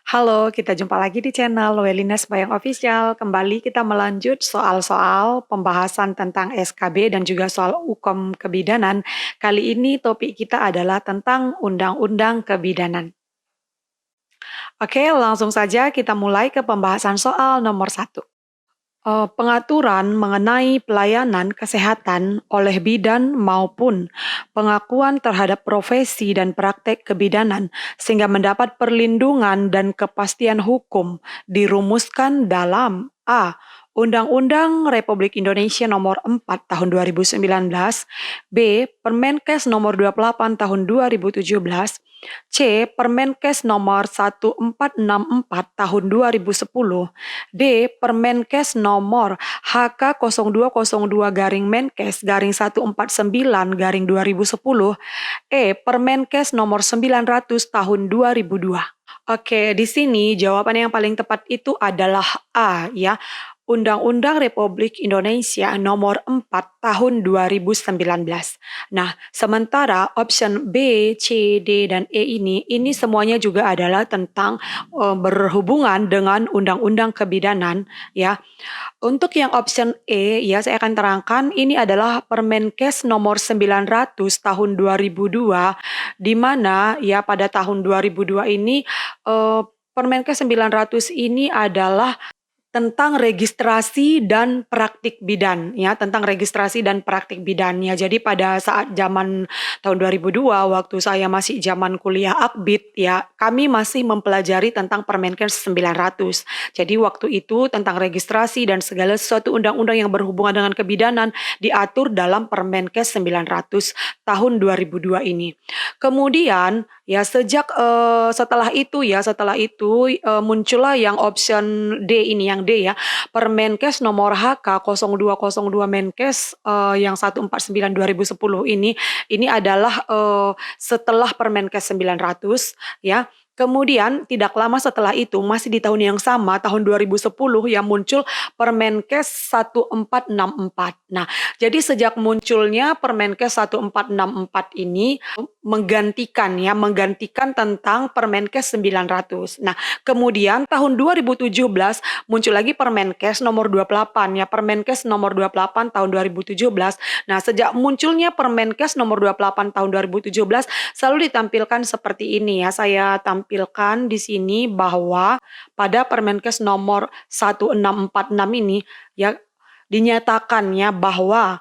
Halo, kita jumpa lagi di channel Welines Bayang Official. Kembali kita melanjut soal-soal pembahasan tentang SKB dan juga soal hukum kebidanan. Kali ini topik kita adalah tentang Undang-Undang Kebidanan. Oke, langsung saja kita mulai ke pembahasan soal nomor 1. Pengaturan mengenai pelayanan kesehatan oleh bidan maupun pengakuan terhadap profesi dan praktek kebidanan sehingga mendapat perlindungan dan kepastian hukum dirumuskan dalam A. Undang-Undang Republik Indonesia Nomor 4 Tahun 2019, B. Permenkes Nomor 28 Tahun 2017, C. Permenkes Nomor 1464 Tahun 2010, D. Permenkes Nomor HK0202-Menkes-149-2010, E. Permenkes Nomor 900 Tahun 2002. Oke, di sini jawaban yang paling tepat itu adalah A, ya. Undang-Undang Republik Indonesia Nomor 4 Tahun 2019. Nah, sementara option B, C, D, dan E ini semuanya juga adalah tentang berhubungan dengan Undang-Undang Kebidanan, ya. Untuk yang option E, ya saya akan terangkan, ini adalah Permenkes Nomor 900 Tahun 2002, di mana ya pada tahun 2002 ini Permenkes 900 ini adalah tentang registrasi dan praktik bidan, ya, tentang registrasi dan praktik bidan, ya. Jadi pada saat zaman tahun 2002, waktu saya masih zaman kuliah akbid, ya, kami masih mempelajari tentang Permenkes 900. Jadi waktu itu tentang registrasi dan segala sesuatu undang-undang yang berhubungan dengan kebidanan diatur dalam Permenkes 900 tahun 2002 ini. Kemudian, ya sejak setelah itu muncullah yang option D ini, yang D ya, Permenkes nomor HK 0202 Menkes yang 149 2010 ini adalah setelah Permenkes 900, ya. Kemudian tidak lama setelah itu, masih di tahun yang sama, tahun 2010, yang muncul Permenkes 1464. Nah, jadi sejak munculnya Permenkes 1464 ini menggantikan tentang Permenkes 900. Nah, kemudian tahun 2017 muncul lagi Permenkes nomor 28, ya, Permenkes nomor 28 tahun 2017. Nah, sejak munculnya Permenkes nomor 28 tahun 2017 selalu ditampilkan seperti ini, ya. Saya tampilkan di sini bahwa pada Permenkes nomor 1646 ini, ya, dinyatakan, ya, bahwa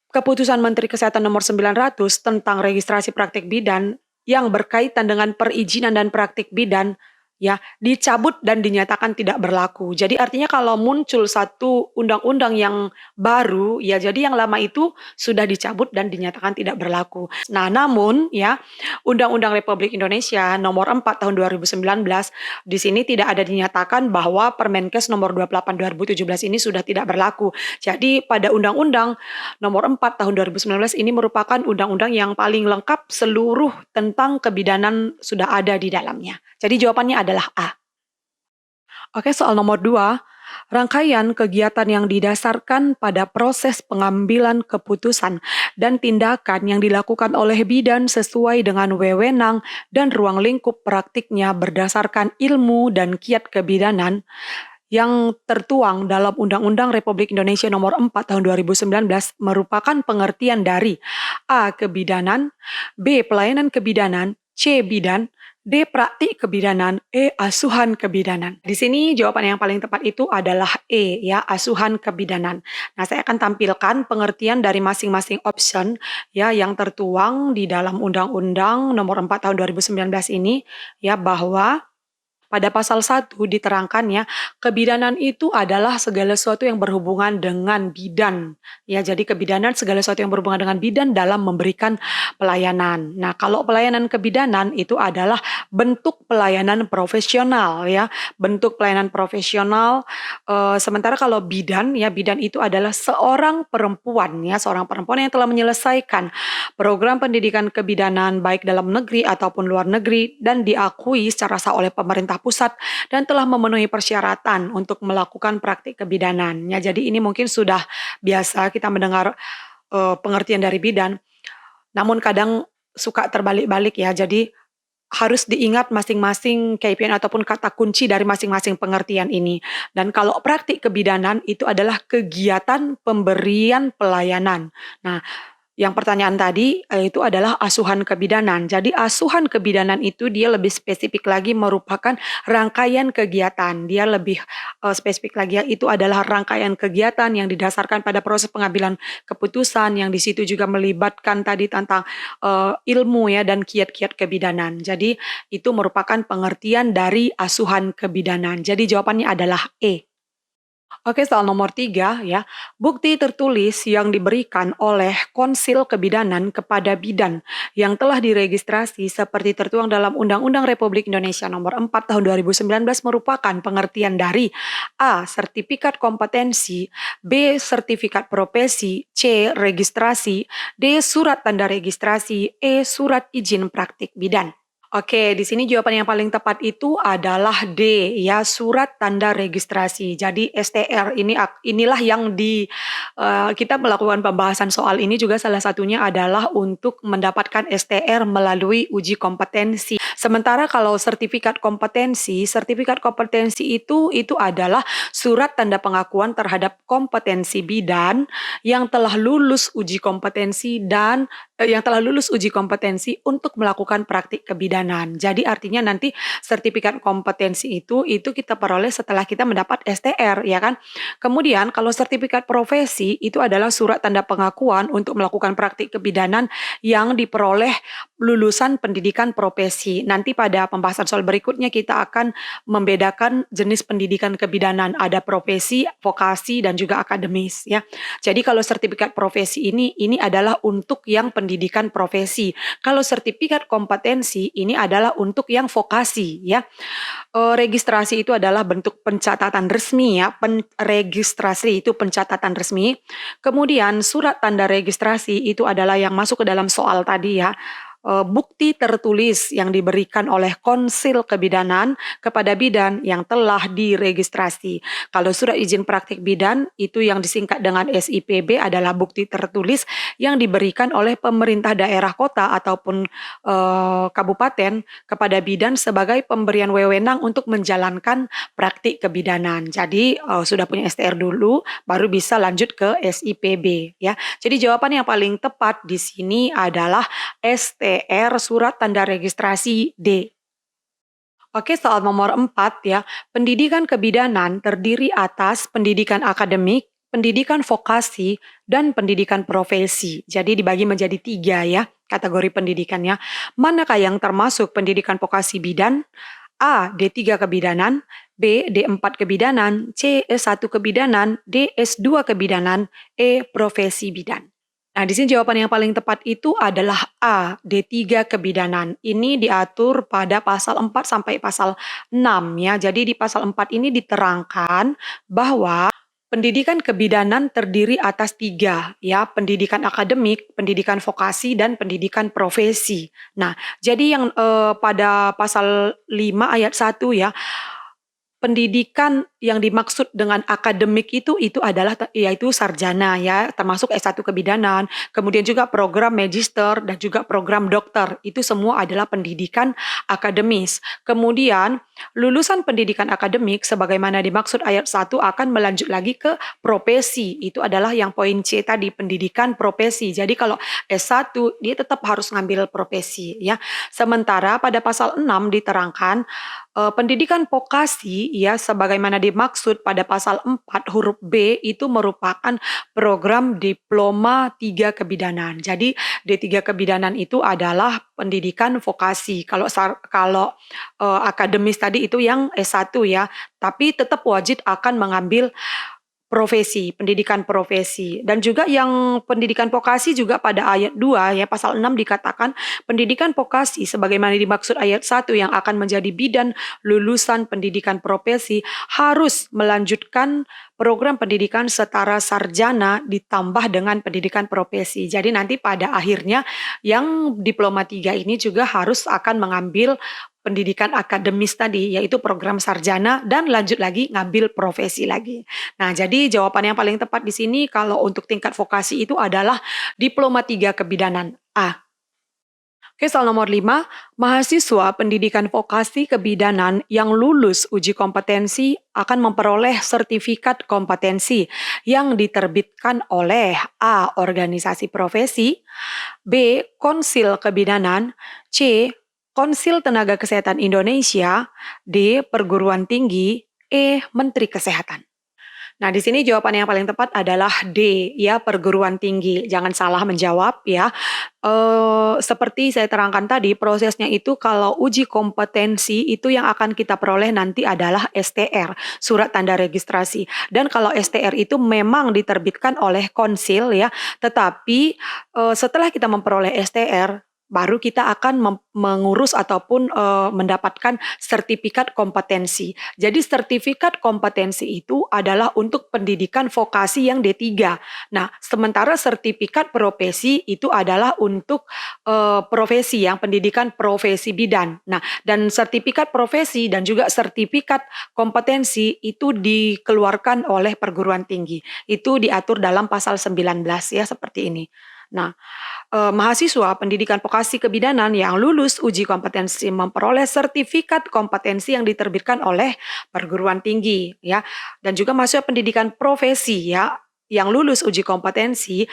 Keputusan Menteri Kesehatan Nomor 900 tentang registrasi praktik bidan yang berkaitan dengan perizinan dan praktik bidan, ya, dicabut dan dinyatakan tidak berlaku. Jadi artinya kalau muncul satu undang-undang yang baru, ya, jadi yang lama itu sudah dicabut dan dinyatakan tidak berlaku. Nah, namun, ya, Undang-Undang Republik Indonesia Nomor 4 Tahun 2019 di sini tidak ada dinyatakan bahwa Permenkes Nomor 28 2017 ini sudah tidak berlaku. Jadi pada Undang-Undang Nomor 4 Tahun 2019 ini merupakan undang-undang yang paling lengkap, seluruh tentang kebidanan sudah ada di dalamnya. Jadi jawabannya adalah A. Oke, soal nomor 2. Rangkaian kegiatan yang didasarkan pada proses pengambilan keputusan dan tindakan yang dilakukan oleh bidan sesuai dengan wewenang dan ruang lingkup praktiknya berdasarkan ilmu dan kiat kebidanan yang tertuang dalam Undang-Undang Republik Indonesia Nomor 4 Tahun 2019 merupakan pengertian dari A. Kebidanan, B. Pelayanan kebidanan, C. Bidan, D. Praktik kebidanan, E. Asuhan kebidanan. Di sini jawaban yang paling tepat itu adalah E, ya, asuhan kebidanan. Nah, saya akan tampilkan pengertian dari masing-masing option, ya, yang tertuang di dalam Undang-Undang Nomor 4 Tahun 2019 ini, ya, bahwa pada pasal 1 diterangkannya, kebidanan itu adalah segala sesuatu yang berhubungan dengan bidan. Ya, jadi kebidanan segala sesuatu yang berhubungan dengan bidan dalam memberikan pelayanan. Nah, kalau pelayanan kebidanan itu adalah bentuk pelayanan profesional, ya, bentuk pelayanan profesional. Sementara kalau bidan, ya, bidan itu adalah seorang perempuan, ya, seorang perempuan yang telah menyelesaikan program pendidikan kebidanan baik dalam negeri ataupun luar negeri dan diakui secara sah oleh pemerintah pusat dan telah memenuhi persyaratan untuk melakukan praktik kebidanan. Ya, jadi ini mungkin sudah biasa kita mendengar pengertian dari bidan, namun kadang suka terbalik-balik, ya. Jadi harus diingat masing-masing KPN ataupun kata kunci dari masing-masing pengertian ini. Dan kalau praktik kebidanan itu adalah kegiatan pemberian pelayanan. Nah, yang pertanyaan tadi, itu adalah asuhan kebidanan. Jadi asuhan kebidanan itu dia lebih spesifik lagi merupakan rangkaian kegiatan. Dia lebih, spesifik lagi ya, itu adalah rangkaian kegiatan yang didasarkan pada proses pengambilan keputusan yang di situ juga melibatkan tadi tentang, ilmu ya dan kiat-kiat kebidanan. Jadi itu merupakan pengertian dari asuhan kebidanan. Jadi jawabannya adalah E. Oke, soal nomor 3 ya. Bukti tertulis yang diberikan oleh Konsil Kebidanan kepada bidan yang telah diregistrasi seperti tertuang dalam Undang-Undang Republik Indonesia Nomor 4 Tahun 2019 merupakan pengertian dari A. Sertifikat kompetensi, B. Sertifikat profesi, C. Registrasi, D. Surat tanda registrasi, E. Surat izin praktik bidan. Oke, di sini jawaban yang paling tepat itu adalah D, ya, surat tanda registrasi. Jadi STR inilah yang kita melakukan pembahasan soal ini juga salah satunya adalah untuk mendapatkan STR melalui uji kompetensi. Sementara kalau sertifikat kompetensi itu adalah surat tanda pengakuan terhadap kompetensi bidan yang telah lulus uji kompetensi untuk melakukan praktik kebidanan. Jadi artinya nanti sertifikat kompetensi itu kita peroleh setelah kita mendapat STR, ya kan? Kemudian kalau sertifikat profesi itu adalah surat tanda pengakuan untuk melakukan praktik kebidanan yang diperoleh lulusan pendidikan profesi. Nanti pada pembahasan soal berikutnya kita akan membedakan jenis pendidikan kebidanan, ada profesi, vokasi dan juga akademis, ya. Jadi kalau sertifikat profesi ini adalah untuk yang pendidikan profesi. Kalau sertifikat kompetensi ini adalah untuk yang vokasi, ya. Registrasi itu adalah bentuk pencatatan resmi, ya. Registrasi itu pencatatan resmi. Kemudian surat tanda registrasi itu adalah yang masuk ke dalam soal tadi, ya. Bukti tertulis yang diberikan oleh Konsil Kebidanan kepada bidan yang telah diregistrasi. Kalau surat izin praktik bidan itu yang disingkat dengan SIPB adalah bukti tertulis yang diberikan oleh pemerintah daerah kota ataupun kabupaten kepada bidan sebagai pemberian wewenang untuk menjalankan praktik kebidanan. Jadi sudah punya STR dulu baru bisa lanjut ke SIPB, ya. Jadi jawaban yang paling tepat di sini adalah STR surat tanda registrasi D. Oke, soal nomor 4 ya. Pendidikan kebidanan terdiri atas pendidikan akademik, pendidikan vokasi, dan pendidikan profesi. Jadi dibagi menjadi 3 ya kategori pendidikannya. Manakah yang termasuk pendidikan vokasi bidan? A. D3 kebidanan, B. D4 kebidanan, C. S1 kebidanan, D. S2 kebidanan, E. Profesi bidan. Nah, di sini jawaban yang paling tepat itu adalah A, D3 kebidanan. Ini diatur pada pasal 4 sampai pasal 6 ya. Jadi di pasal 4 ini diterangkan bahwa pendidikan kebidanan terdiri atas 3 ya, pendidikan akademik, pendidikan vokasi, dan pendidikan profesi. Nah, jadi yang pada pasal 5 ayat 1 ya, pendidikan yang dimaksud dengan akademik itu adalah yaitu sarjana ya, termasuk S1 kebidanan, kemudian juga program magister dan juga program dokter. Itu semua adalah pendidikan akademis. Kemudian lulusan pendidikan akademik sebagaimana dimaksud ayat 1 akan melanjut lagi ke profesi. Itu adalah yang poin C tadi, pendidikan profesi. Jadi kalau S1 dia tetap harus ngambil profesi ya. Sementara pada pasal 6 diterangkan pendidikan vokasi ya sebagaimana dimaksud pada pasal 4 huruf B itu merupakan program diploma 3 kebidanan. Jadi D3 kebidanan itu adalah pendidikan vokasi. Kalau akademis tadi itu yang S1 ya, tapi tetap wajib akan mengambil profesi, pendidikan profesi. Dan juga yang pendidikan vokasi juga pada ayat 2 ya, pasal 6 dikatakan pendidikan vokasi sebagaimana dimaksud ayat 1 yang akan menjadi bidan lulusan pendidikan profesi harus melanjutkan program pendidikan setara sarjana ditambah dengan pendidikan profesi. Jadi nanti pada akhirnya yang diploma 3 ini juga harus akan mengambil pendidikan akademis tadi, yaitu program sarjana dan lanjut lagi ngambil profesi lagi. Nah, jadi jawaban yang paling tepat di sini kalau untuk tingkat vokasi itu adalah diploma 3 kebidanan A. Oke, soal nomor 5, mahasiswa pendidikan vokasi kebidanan yang lulus uji kompetensi akan memperoleh sertifikat kompetensi yang diterbitkan oleh A. Organisasi profesi, B. Konsil Kebidanan, C. Konsil Tenaga Kesehatan Indonesia, D. Perguruan Tinggi, E. Menteri Kesehatan. Nah, di sini jawaban yang paling tepat adalah D, ya, perguruan tinggi. Jangan salah menjawab, ya. Seperti saya terangkan tadi, prosesnya itu kalau uji kompetensi itu yang akan kita peroleh nanti adalah STR, surat tanda registrasi. Dan kalau STR itu memang diterbitkan oleh konsil, ya, tetapi setelah kita memperoleh STR, baru kita akan mengurus ataupun mendapatkan sertifikat kompetensi. Jadi sertifikat kompetensi itu adalah untuk pendidikan vokasi yang D3. Nah, sementara sertifikat profesi itu adalah untuk profesi yang pendidikan profesi bidan. Nah, dan sertifikat profesi dan juga sertifikat kompetensi itu dikeluarkan oleh perguruan tinggi. Itu diatur dalam pasal 19 ya, seperti ini. Nah, mahasiswa pendidikan vokasi kebidanan yang lulus uji kompetensi memperoleh sertifikat kompetensi yang diterbitkan oleh perguruan tinggi, ya. Dan juga mahasiswa pendidikan profesi, ya, yang lulus uji kompetensi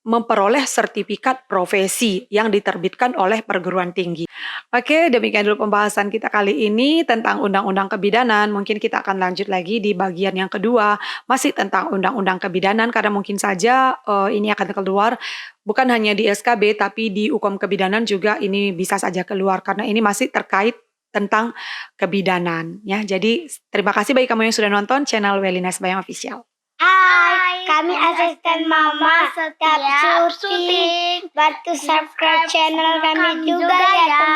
memperoleh sertifikat profesi yang diterbitkan oleh perguruan tinggi. Oke, demikian dulu pembahasan kita kali ini tentang Undang-Undang Kebidanan. Mungkin kita akan lanjut lagi di bagian yang kedua, masih tentang Undang-Undang Kebidanan, karena mungkin saja ini akan keluar bukan hanya di SKB, tapi di Hukum Kebidanan juga ini bisa saja keluar, karena ini masih terkait tentang kebidanan. Ya, jadi terima kasih bagi kamu yang sudah nonton channel Welina Sembayang Official. Hai, kami asisten Mama setiap syuting. Bantu subscribe channel kami juga ya teman-teman.